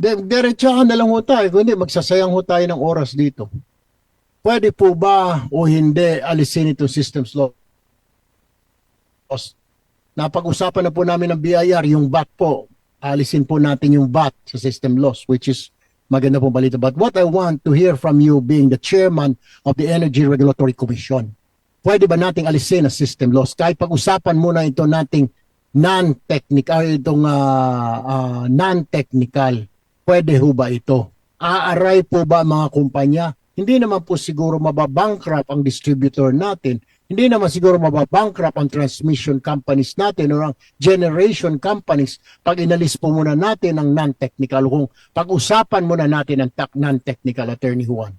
Diretsahan na lang ho tayo, kundi magsasayang ho tayo ng oras dito. Pwede po ba o hindi alisin itong systems loss? Napag-usapan na po namin ng BIR, yung VAT po. Alisin po natin yung VAT sa system loss, which is maganda pong balita. But what I want to hear from you being the chairman of the Energy Regulatory Commission, pwede ba nating alisin ang system loss? Kahit pag-usapan muna ito nating non-technical, pwede ho ba ito? Aaray po ba mga kumpanya? Hindi naman po siguro mababankrupt ang distributor natin. Hindi naman siguro mababankrupt ang transmission companies natin o ang generation companies pag inalis po muna natin ang non-technical. Kung pag-usapan muna natin ang non-technical, Attorney Juan.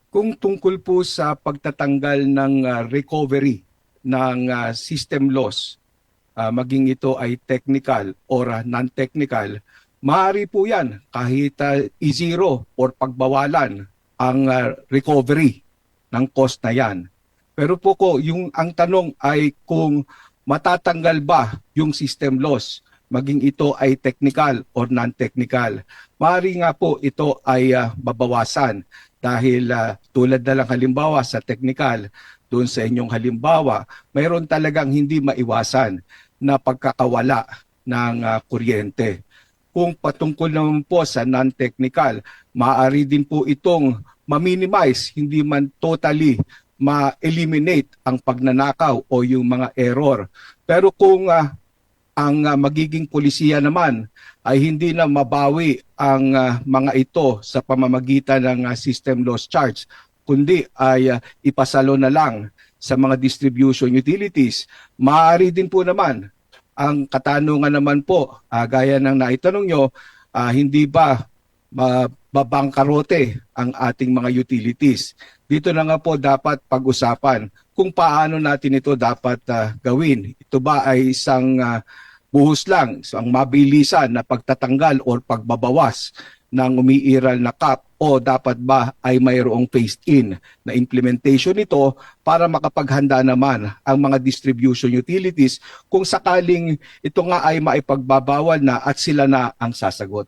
Kung tungkol po sa pagtatanggal ng recovery ng system loss, maging ito ay technical or non-technical, maaari po yan kahit i-zero or pagbawalan ang recovery ng cost na yan. Pero po ang tanong ay kung matatanggal ba yung system loss, maging ito ay technical or non-technical. Maaari nga po ito ay babawasan dahil tulad na lang halimbawa sa technical, doon sa inyong halimbawa, mayroon talagang hindi maiwasan na pagkakawala ng kuryente. Kung patungkol naman po sa non-technical, maaari din po itong ma-minimize, hindi man totally ma-eliminate ang pagnanakaw o yung mga error. Pero kung ang magiging polisiya naman ay hindi na mabawi ang mga ito sa pamamagitan ng system loss charge, kundi ay ipasalo na lang sa mga distribution utilities, maaari din po naman ang katanungan naman po, gaya ng naitanong nyo, hindi ba mababangkarote ang ating mga utilities? Dito na nga po dapat pag-usapan kung paano natin ito dapat gawin. Ito ba ay isang buhos lang, isang mabilisan na pagtatanggal or pagbabawas ng umiiral na cap, o dapat ba ay mayroong phased-in na implementation nito para makapaghanda naman ang mga distribution utilities kung sakaling ito nga ay maipagbabawal na at sila na ang sasagot.